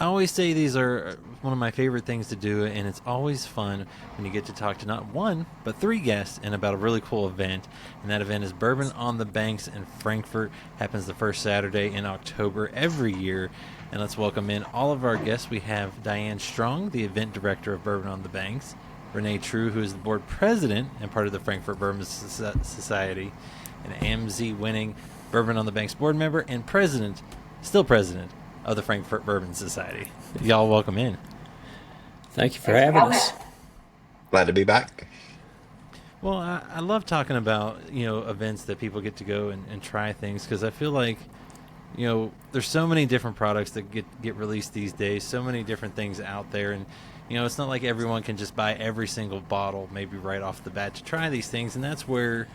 I always say these are one of my favorite things to do, and it's always fun when you get to talk to not one, but three guests and about a really cool event. And that event is Bourbon on the Banks in Frankfort. Happens the first Saturday in October every year. And let's welcome in all of our guests. We have Diane Strong, the event director of Bourbon on the Banks, Renee True, who is the board president and part of the Frankfort Bourbon Society, and AMZ winning Bourbon on the Banks board member and still president of the Frankfort Bourbon Society. Y'all welcome in. Thank you for having us. Glad to be back. Well, I love talking about, events that people get to go and try things, because I feel like, there's so many different products that get released these days, so many different things out there, and, it's not like everyone can just buy every single bottle maybe right off the bat to try these things, and that's where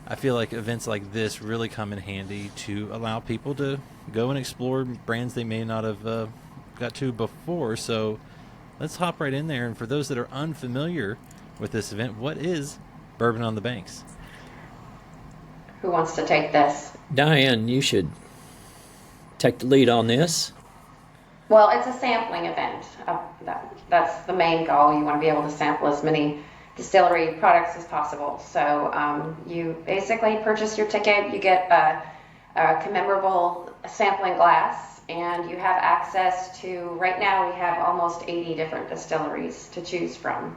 I feel like events like this really come in handy to allow people to go and explore brands they may not have got to before. So let's hop right in there. And for those that are unfamiliar with this event, what is Bourbon on the Banks? Who wants to take this? Diane, you should take the lead on this. Well, it's a sampling event. That's the main goal. You want to be able to sample as many distillery products as possible. So you basically purchase your ticket, you get a commemorable sampling glass, and you have access to, right now we have almost 80 different distilleries to choose from.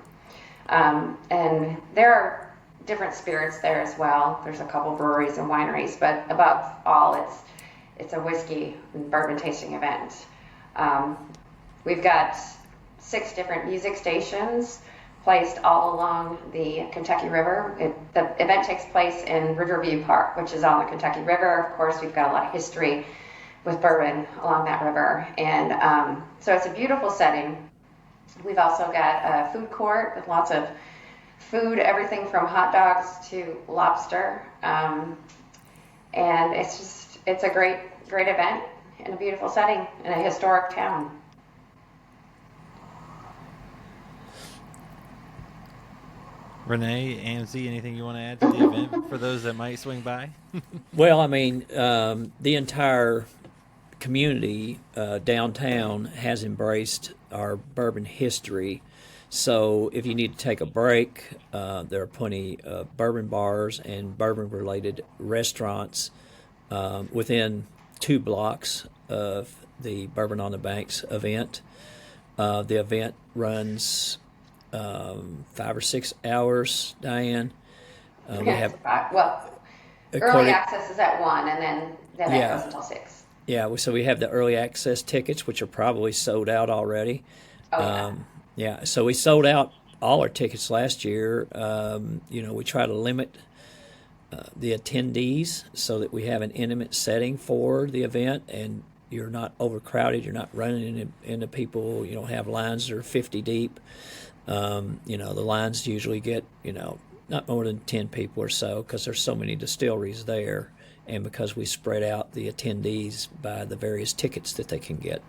And there are different spirits there as well. There's a couple breweries and wineries, but above all, it's a whiskey and bourbon tasting event. We've got 6 different music stations placed all along the Kentucky River. The event takes place in Riverview Park, which is on the Kentucky River. Of course, we've got a lot of history with bourbon along that river. And so it's a beautiful setting. We've also got a food court with lots of food, everything from hot dogs to lobster. And it's a great event in a beautiful setting in a historic town. Renee, AMC, anything you want to add to the event for those that might swing by? Well, I mean, the entire community downtown has embraced our bourbon history. So if you need to take a break, there are plenty of bourbon bars and bourbon-related restaurants within 2 blocks of the Bourbon on the Banks event. The event runs 5 or 6 hours, Diane. We have early access is at 1, and then it goes until 6. Yeah, so we have the early access tickets, which are probably sold out already. Oh, yeah. So we sold out all our tickets last year. We try to limit the attendees so that we have an intimate setting for the event, and you're not overcrowded. You're not running into people. You don't have lines that are 50 deep. The lines usually get, not more than 10 people or so, because there's so many distilleries there, and because we spread out the attendees by the various tickets that they can get.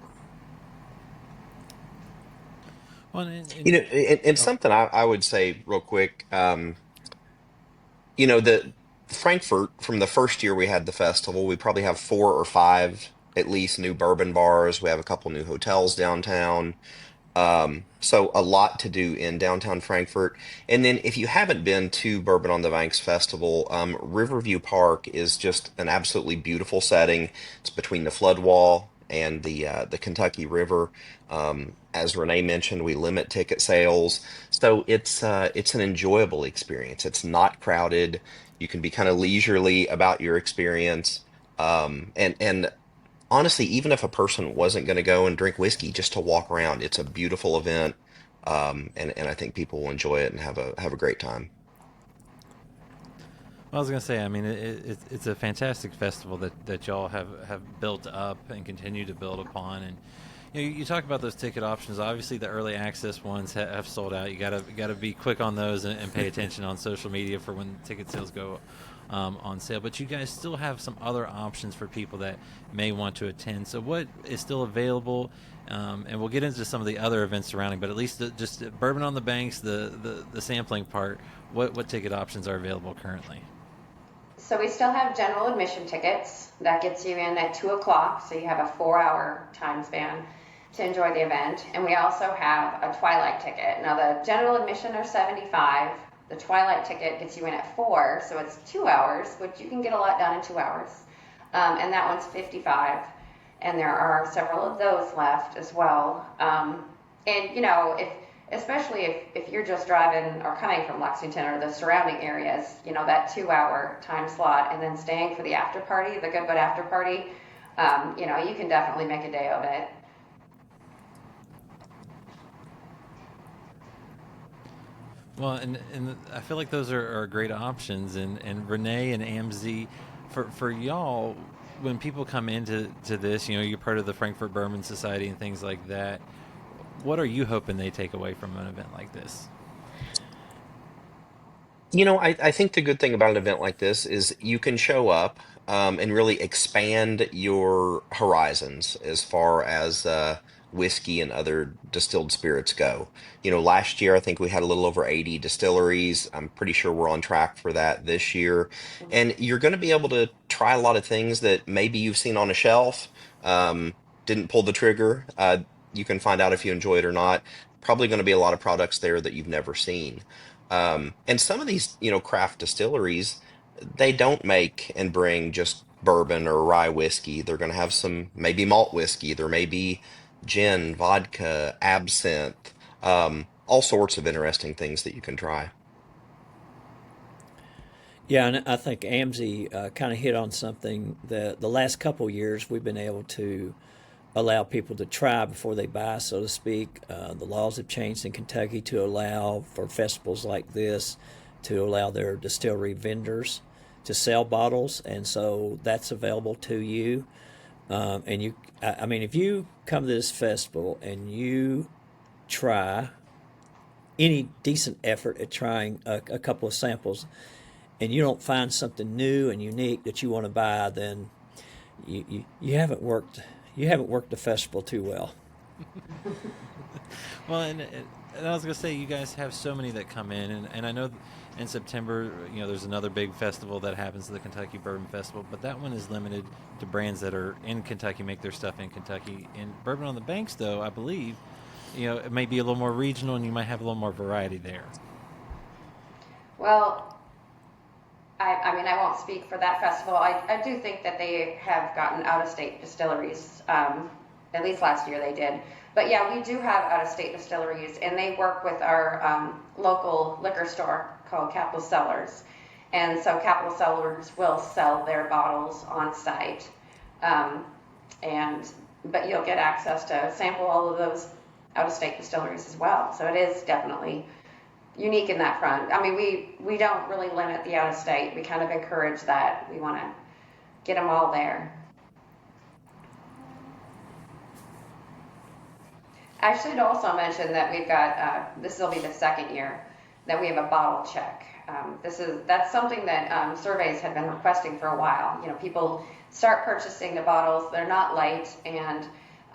Well, and something I would say real quick, the Frankfurt, from the first year we had the festival, we probably have 4 or 5 at least new bourbon bars. We have a couple new hotels downtown. So a lot to do in downtown Frankfurt. And then if you haven't been to Bourbon on the Banks Festival, Riverview Park is just an absolutely beautiful setting. It's between the flood wall and the Kentucky River. As Renee mentioned, we limit ticket sales, so it's an enjoyable experience. It's not crowded. You can be kind of leisurely about your experience, and honestly, even if a person wasn't going to go and drink whiskey, just to walk around, it's a beautiful event, and I think people will enjoy it and have a great time. Well, I was going to say, I mean, it's a fantastic festival that y'all have built up and continue to build upon. And you talk about those ticket options. Obviously, the early access ones have sold out. You gotta be quick on those and pay attention on social media for when ticket sales go on sale. But you guys still have some other options for people that may want to attend. So what is still available? And we'll get into some of the other events surrounding, but at least just Bourbon on the Banks, the sampling part. What ticket options are available currently? So we still have general admission tickets. That gets you in at 2 o'clock, so you have a 4-hour time span to enjoy the event. And we also have a twilight ticket. Now the general admission are 75. The twilight ticket gets you in at 4, so it's 2 hours, which you can get a lot done in 2 hours. And that one's 55. And there are several of those left as well. And if especially if you're just driving or coming from Lexington or the surrounding areas, that 2 hour time slot and then staying for the after party, the Good Bud after party, you can definitely make a day of it. Well, and I feel like those are great options. And Renee and Amzie, for y'all, when people come into this, you're part of the Frankfort Bourbon Society and things like that. What are you hoping they take away from an event like this? I think the good thing about an event like this is you can show up and really expand your horizons as far as whiskey and other distilled spirits go. Last year I think we had a little over 80 distilleries. I'm pretty sure we're on track for that this year. And you're going to be able to try a lot of things that maybe you've seen on a shelf, didn't pull the trigger. You can find out if you enjoy it or not. Probably going to be a lot of products there that you've never seen. And some of these, craft distilleries, they don't make and bring just bourbon or rye whiskey. They're going to have some maybe malt whiskey. There may be gin, vodka, absinthe, all sorts of interesting things that you can try. Yeah, and I think Amzie kind of hit on something that the last couple years we've been able to allow people to try before they buy, so to speak. The laws have changed in Kentucky to allow for festivals like this to allow their distillery vendors to sell bottles, and so that's available to you. And I mean, if you come to this festival and you try any decent effort at trying a couple of samples, and you don't find something new and unique that you want to buy, then you haven't worked the festival too well. Well, and I was gonna say, you guys have so many that come in, and I know in September, there's another big festival that happens, the Kentucky Bourbon Festival, but that one is limited to brands that are in Kentucky, make their stuff in Kentucky. And Bourbon on the Banks, though, I believe, it may be a little more regional, and you might have a little more variety there. Well, I mean, I won't speak for that festival. I do think that they have gotten out-of-state distilleries. At least last year they did. But yeah, we do have out-of-state distilleries, and they work with our local liquor store called Capital Cellars. And so Capital Cellars will sell their bottles on site. But you'll get access to sample all of those out-of-state distilleries as well. So it is definitely unique in that front. I mean, we don't really limit the out of state. We kind of encourage that. We want to get them all there. I should also mention that we've got, this will be the second year that we have a bottle check. That's something that surveys have been requesting for a while. People start purchasing the bottles, they're not light, and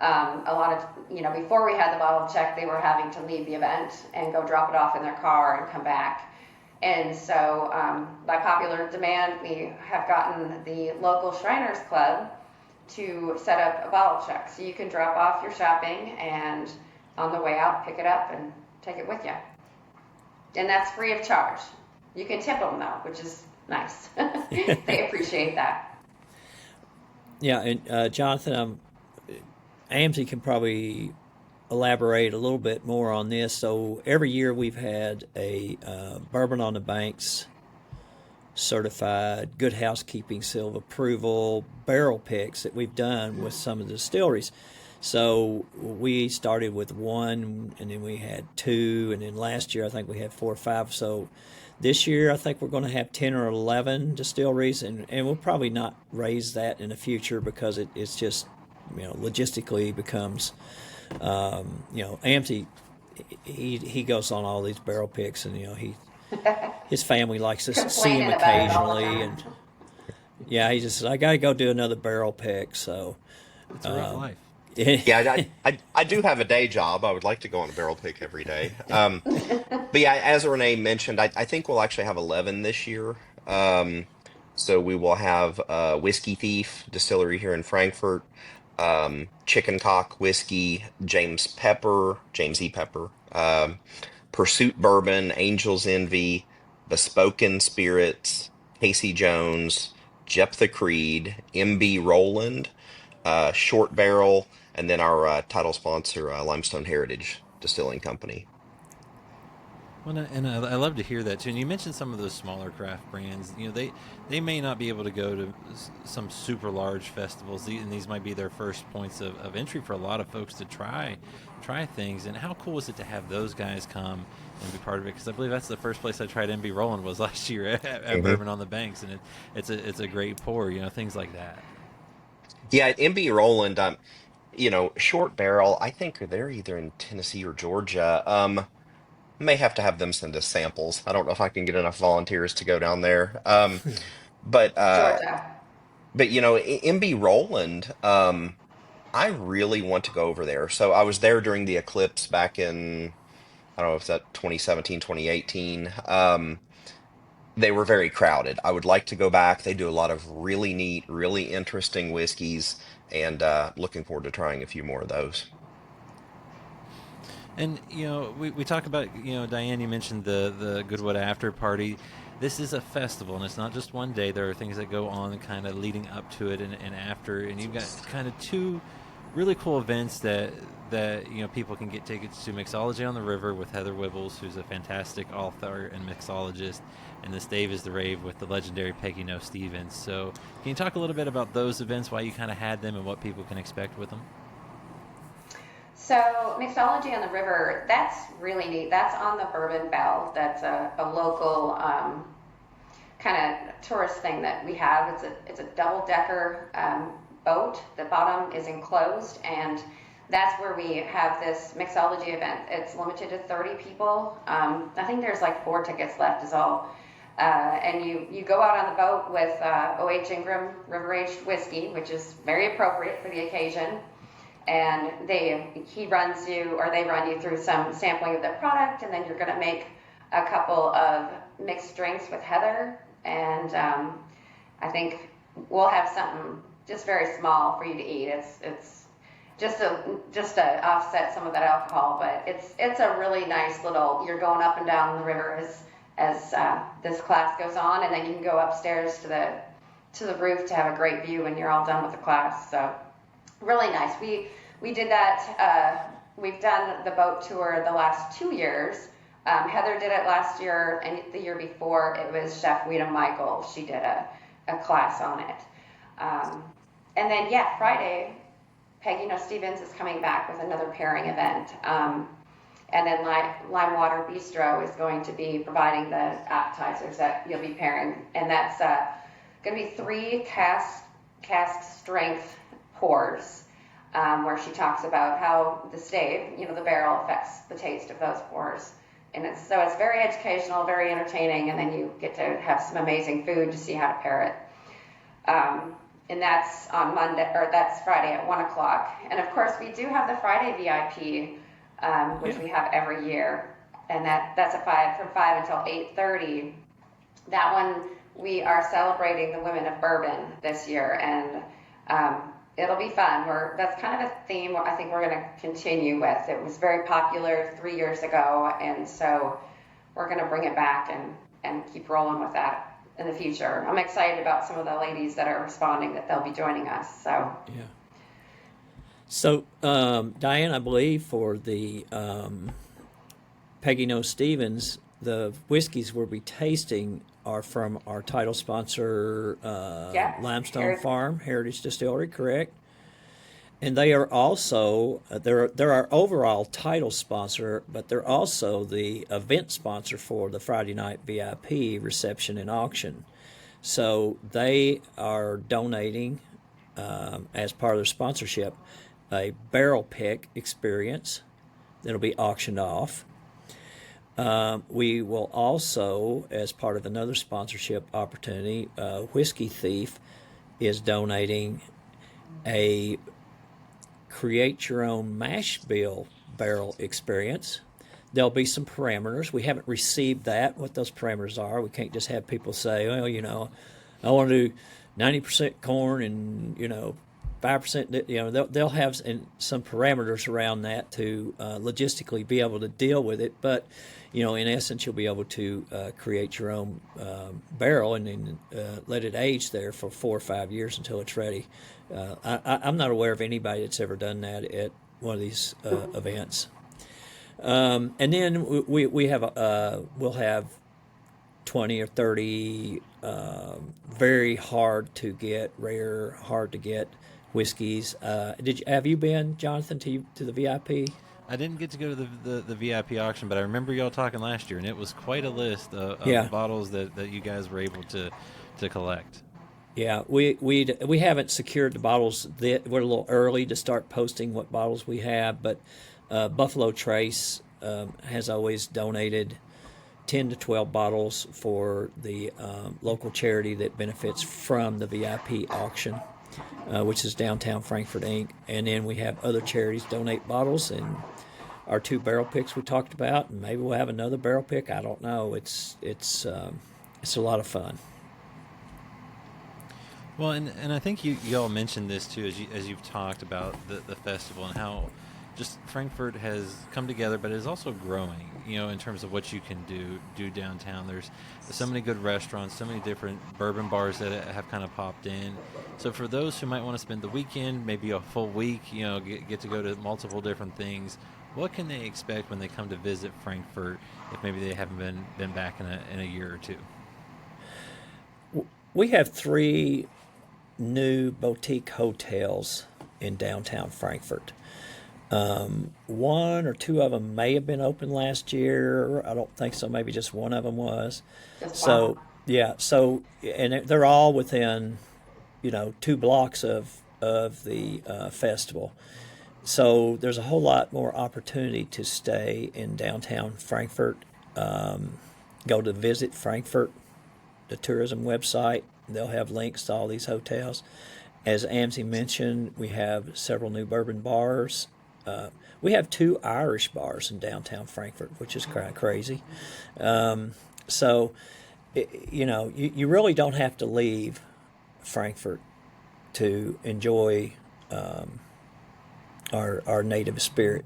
a lot of, before we had the bottle check, they were having to leave the event and go drop it off in their car and come back. And so by popular demand, we have gotten the local Shriners Club to set up a bottle check. So you can drop off your shopping and on the way out, pick it up and take it with you. And that's free of charge. You can tip them though, which is nice. They appreciate that. Yeah, and Jonathan, Amzie can probably elaborate a little bit more on this. So every year we've had a Bourbon on the Banks certified Good Housekeeping seal of approval barrel picks that we've done with some of the distilleries. So we started with one, and then we had two, and then last year I think we had 4 or 5. So this year I think we're going to have 10 or 11 distilleries, and we'll probably not raise that in the future because it's just, logistically becomes, Amzie, he goes on all these barrel picks, and his family likes to see him occasionally, and yeah, he just says, I got to go do another barrel pick. So it's a rough life. Yeah, I do have a day job. I would like to go on a barrel pick every day. But yeah, as Renee mentioned, I think we'll actually have 11 this year. So we will have Whiskey Thief Distillery here in Frankfort. Chicken Cock Whiskey, James E. Pepper, Pursuit Bourbon, Angel's Envy, Bespoken Spirits, Casey Jones, Jephthah Creed, MB Roland, Short Barrel, and then our title sponsor, Limestone Heritage Distilling Company. Well, I love to hear that too. And you mentioned some of those smaller craft brands. You know, they may not be able to go to some super large festivals, and these might be their first points of entry for a lot of folks to try things. And how cool is it to have those guys come and be part of it? Because I believe that's the first place I tried MB Roland was last year at Hmm. Bourbon on the Banks, and it's a great pour. You know, things like that. Yeah, at MB Roland, Short Barrel, I think they're either in Tennessee or Georgia. May have to have them send us samples. I don't know if I can get enough volunteers to go down there. But uh, Georgia. MB Roland, I really want to go over there. So I was there during the eclipse back in, I don't know if that 2017, 2018. They were very crowded. I would like to go back. They do a lot of really neat, really interesting whiskeys, and looking forward to trying a few more of those. And we talk about Diane. You mentioned the Goodwood after party. This is a festival, and it's not just one day. There are things that go on, kind of leading up to it and after. And you've got kind of two really cool events that people can get tickets to. Mixology on the River with Heather Wibbles, who's a fantastic author and mixologist, and this Dave is the Rave with the legendary Peggy No Stevens. So, can you talk a little bit about those events, why you kind of had them, and what people can expect with them? So Mixology on the River, that's really neat. That's on the Bourbon Bell. That's a local kind of tourist thing that we have. It's a double decker boat. The bottom is enclosed, and that's where we have this mixology event. It's limited to 30 people. I think there's like 4 tickets left is all. And you go out on the boat with O.H. Ingram River Aged Whiskey, which is very appropriate for the occasion. And he runs you, or they run you through some sampling of their product, and then you're going to make a couple of mixed drinks with Heather. And I think we'll have something just very small for you to eat. It's just to offset some of that alcohol, but it's a really nice little. You're going up and down the river as this class goes on, and then you can go upstairs to the roof to have a great view when you're all done with the class. So really nice. We did that. We've done the boat tour the last 2 years. Heather did it last year, and the year before it was Chef Weta Michael. She did a class on it. And then Friday, Peggy No Stevens is coming back with another pairing event. And then Limewater Bistro is going to be providing the appetizers that you'll be pairing, and that's going to be 3 cask strength pours, where she talks about how the stave, the barrel, affects the taste of those pours. And it's very educational, very entertaining, and then you get to have some amazing food to see how to pair it. And that's on Monday, or that's Friday at 1 o'clock. And of course, we do have the Friday VIP, which we have every year, and that's from 5 until 8:30. That one we are celebrating the women of bourbon this year, and it'll be fun. That's kind of a theme I think we're going to continue with. It was very popular 3 years ago, and so we're going to bring it back and keep rolling with that in the future. I'm excited about some of the ladies that are responding that they'll be joining us. So Yeah. So, Diane, I believe for the Peggy No Stevens, the whiskeys we'll be tasting are from our title sponsor, Limestone Farm Heritage Distillery, correct? And they are also they're our overall title sponsor, but they're also the event sponsor for the Friday night VIP reception and auction. So they are donating, as part of their sponsorship, a barrel pick experience that'll be auctioned off. We will also, as part of another sponsorship opportunity, Whiskey Thief is donating a create your own mash bill barrel experience. There'll be some parameters. We haven't received what those parameters are. We can't just have people say, well, I want to do 90% corn and, 5%. They'll have some parameters around that to logistically be able to deal with it. But in essence, you'll be able to create your own barrel and then let it age there for 4 or 5 years until it's ready. I'm not aware of anybody that's ever done that at one of these events. And then we have we'll have 20 or 30 very rare, hard to get whiskeys. Have you been, Jonathan, to the VIP? I didn't get to go to the VIP auction, but I remember y'all talking last year, and it was quite a list of Yeah. bottles that you guys were able to collect. Yeah, we haven't secured the bottles. We're a little early to start posting what bottles we have, but Buffalo Trace has always donated 10 to 12 bottles for the local charity that benefits from the VIP auction, which is Downtown Frankfort Inc. And then we have other charities donate bottles, and our 2 barrel picks we talked about, and maybe we'll have another barrel pick. I don't know. It's a lot of fun. Well, and I think you all mentioned this too as you've talked about the festival and how just Frankfort has come together, but it is also growing. In terms of what you can do downtown. There's so many good restaurants, so many different bourbon bars that have kind of popped in. So for those who might want to spend the weekend, maybe a full week, get to go to multiple different things. What can they expect when they come to visit Frankfort if maybe they haven't been back in a year or two? We have 3 new boutique hotels in downtown Frankfort. 1 or 2 of them may have been open last year. I don't think so. Maybe just one of them was. So yeah. So and they're all within 2 blocks of the festival. So there's a whole lot more opportunity to stay in downtown Frankfort. Go to Visit Frankfort, the tourism website. They'll have links to all these hotels. As Amzie mentioned, we have several new bourbon bars. We have 2 Irish bars in downtown Frankfort, which is kind of crazy. So, you really don't have to leave Frankfort to enjoy our native spirit.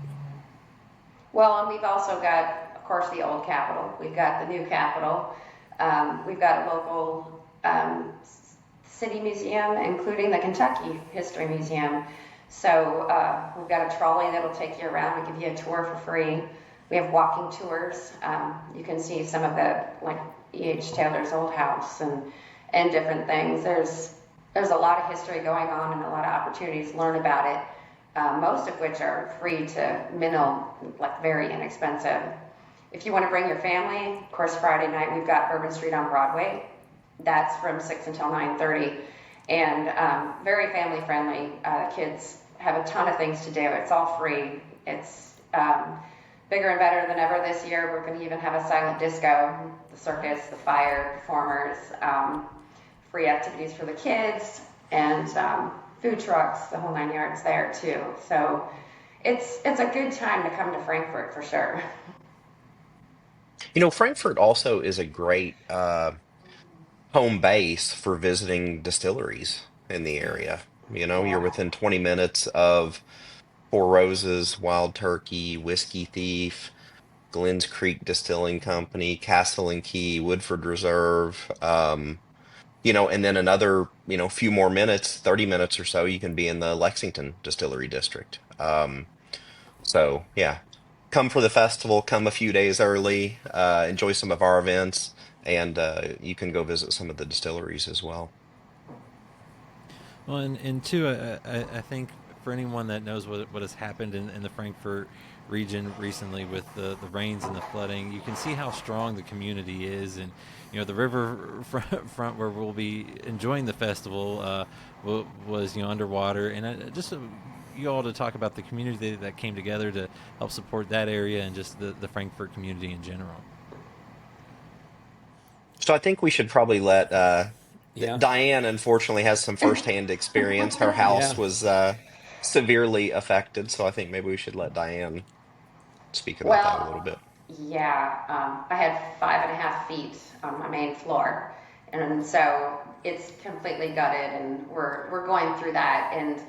Well, and we've also got, of course, the old Capitol. We've got the new Capitol. We've got a local city museum, including the Kentucky History Museum. So we've got a trolley that'll take you around and give you a tour for free. We have walking tours. You can see some of the, like E.H. Taylor's old house and different things. There's a lot of history going on and a lot of opportunities to learn about it, most of which are free to minimal, like very inexpensive. If you want to bring your family, of course, Friday night we've got Bourbon Street on Broadway. That's from 6 until 9:30, and very family friendly. Kids have a ton of things to do. It's all free. It's bigger and better than ever this year. We're going to even have a silent disco, the circus, the fire performers, free activities for the kids, and food trucks, the whole 9 yards there too. So it's a good time to come to Frankfort for sure. Frankfurt also is a great home base for visiting distilleries in the area. You're Yeah. within 20 minutes of Four Roses, Wild Turkey, Whiskey Thief, Glens Creek Distilling Company, Castle and Key, Woodford Reserve, and then another, few more minutes, 30 minutes or so, you can be in the Lexington Distillery District. So yeah, come for the festival, come a few days early, enjoy some of our events, and you can go visit some of the distilleries as well. Well, and two, I think for anyone that knows what has happened in the Frankfurt region recently with the rains and the flooding, you can see how strong the community is. And, the river front where we'll be enjoying the festival was, underwater. And just you all to talk about the community that came together to help support that area and just the Frankfurt community in general. So I think we should probably let Yeah. Diane unfortunately has some firsthand experience. Her Yeah. house was severely affected, so I think maybe we should let Diane speak about that a little Well, bit. yeah, I had 5.5 feet on my main floor, and so it's completely gutted, and we're going through that. And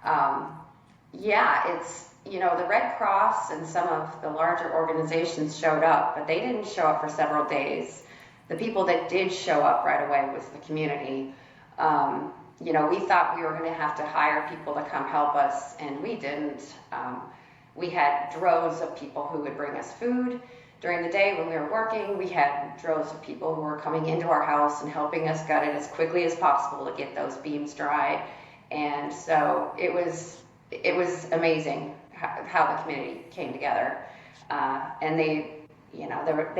Yeah, the Red Cross and some of the larger organizations showed up, but they didn't show up for several days. The people that did show up right away was the community. We thought we were going to have to hire people to come help us, and we didn't. We had droves of people who would bring us food. During the day when we were working, we had droves of people who were coming into our house and helping us gut it as quickly as possible to get those beams dry. And so it was amazing how the community came together. And they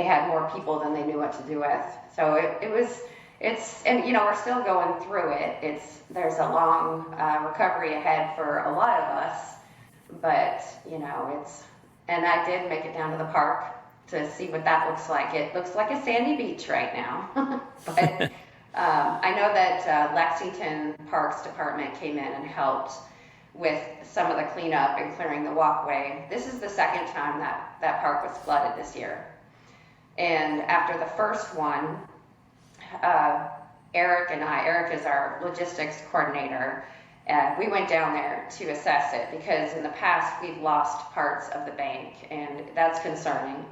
had more people than they knew what to do with. So we're still going through it. There's a long recovery ahead for a lot of us, but and I did make it down to the park to see what that looks like. It looks like a sandy beach right now, but I know that Lexington Parks Department came in and helped with some of the cleanup and clearing the walkway. This is the second time that park was flooded this year. And after the first one, Eric is our logistics coordinator, we went down there to assess it because in the past we've lost parts of the bank, and that's concerning.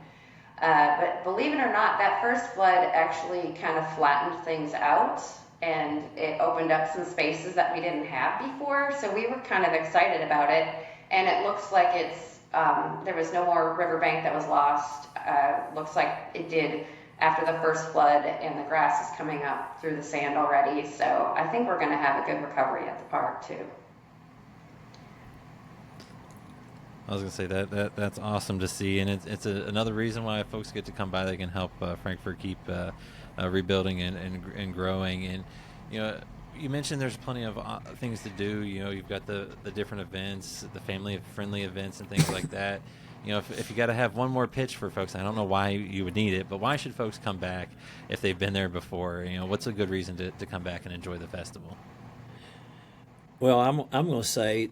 But believe it or not, that first flood actually kind of flattened things out, and it opened up some spaces that we didn't have before. So we were kind of excited about it, and it looks like there was no more riverbank that was lost. Looks like it did after the first flood, and the grass is coming up through the sand already. So I think we're going to have a good recovery at the park too. I was gonna say that's awesome to see, and it's another reason why folks get to come by. They can help Frankfort keep rebuilding and growing. And you mentioned there's plenty of things to do. You've got the different events, the family friendly events, and things like that. If you got to have one more pitch for folks, I don't know why you would need it, but why should folks come back if they've been there before? What's a good reason to come back and enjoy the festival? Well, I'm going to say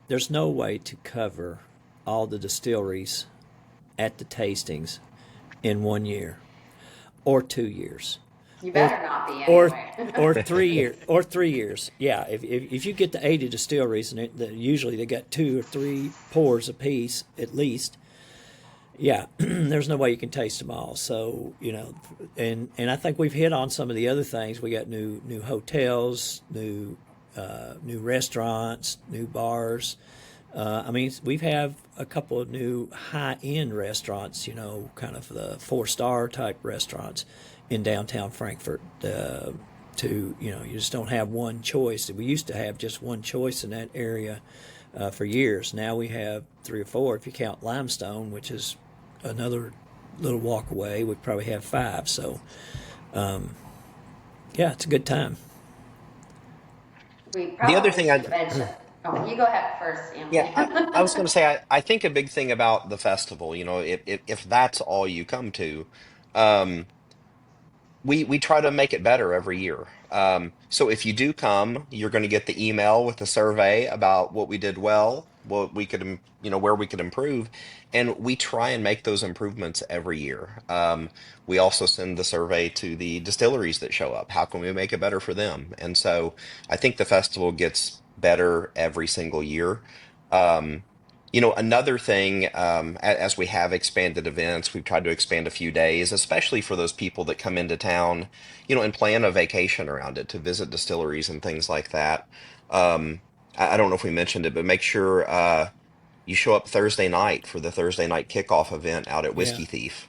there's no way to cover all the distilleries at the tastings in 1 year or 2 years. You better not be anyway. or 3 years. Yeah, if you get to 80 distilleries, and usually they got 2 or 3 pours a piece at least. Yeah, there's no way you can taste them all. So and I think we've hit on some of the other things. We got new hotels, new restaurants, new bars. We have a couple of new high-end restaurants, kind of the 4-star type restaurants in downtown Frankfort. You just don't have one choice. We used to have just one choice in that area for years. Now we have 3 or 4. If you count Limestone, which is another little walk away, we probably have 5. So, it's a good time. We probably The other thing should mention. Oh, you go ahead first, Emily. Yeah, I was going to say, I think a big thing about the festival, if that's all you come to, um, we try to make it better every year. So if you do come, you're going to get the email with the survey about what we did well, what we could, where we could improve, and we try and make those improvements every year. We also send the survey to the distilleries that show up. How can we make it better for them? And so I think the festival gets better every single year. Um, Another thing, as we have expanded events, we've tried to expand a few days, especially for those people that come into town, and plan a vacation around it to visit distilleries and things like that. I don't know if we mentioned it, but make sure you show up Thursday night for the Thursday night kickoff event out at Yeah. Whiskey Thief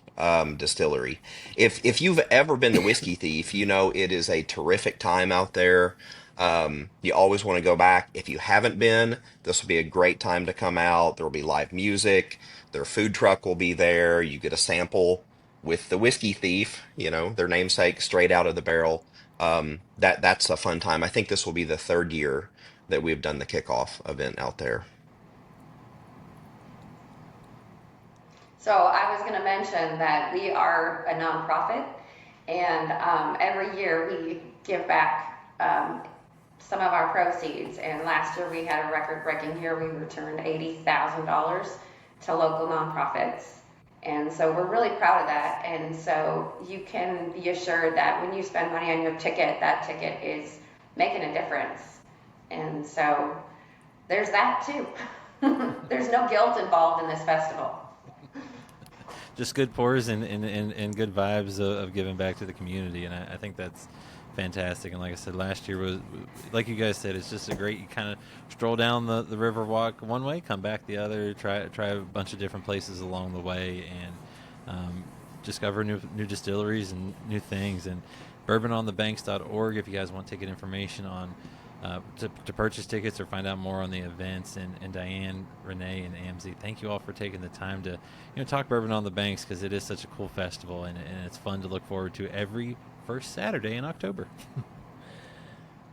Distillery. If you've ever been to Whiskey Thief, it is a terrific time out there. You always want to go back. If you haven't been, this will be a great time to come out. There will be live music. Their food truck will be there. You get a sample with the Whiskey Thief, their namesake, straight out of the barrel. That's a fun time. I think this will be the 3rd year that we've done the kickoff event out there. So I was going to mention that we are a nonprofit, and every year we give back some of our proceeds. And last year we had a record-breaking year. We returned $80,000 to local nonprofits. And so we're really proud of that. And so you can be assured that when you spend money on your ticket, that ticket is making a difference. And so there's that too. There's no guilt involved in this festival. Just good pours and good vibes of giving back to the community, and I think that's fantastic. And like I said, last year was, like you guys said, it's just a great, you kind of stroll down the river walk one way, come back the other, try a bunch of different places along the way, and discover new distilleries and new things. And bourbononthebanks.org if you guys want ticket information on to purchase tickets or find out more on the events. And Diane, Renee, and Amzie, thank you all for taking the time to talk Bourbon on the Banks, because it is such a cool festival, and it's fun to look forward to every first Saturday in October.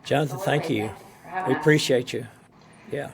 Jonathan, thank you. Thank you for having We us. appreciate you. Yeah.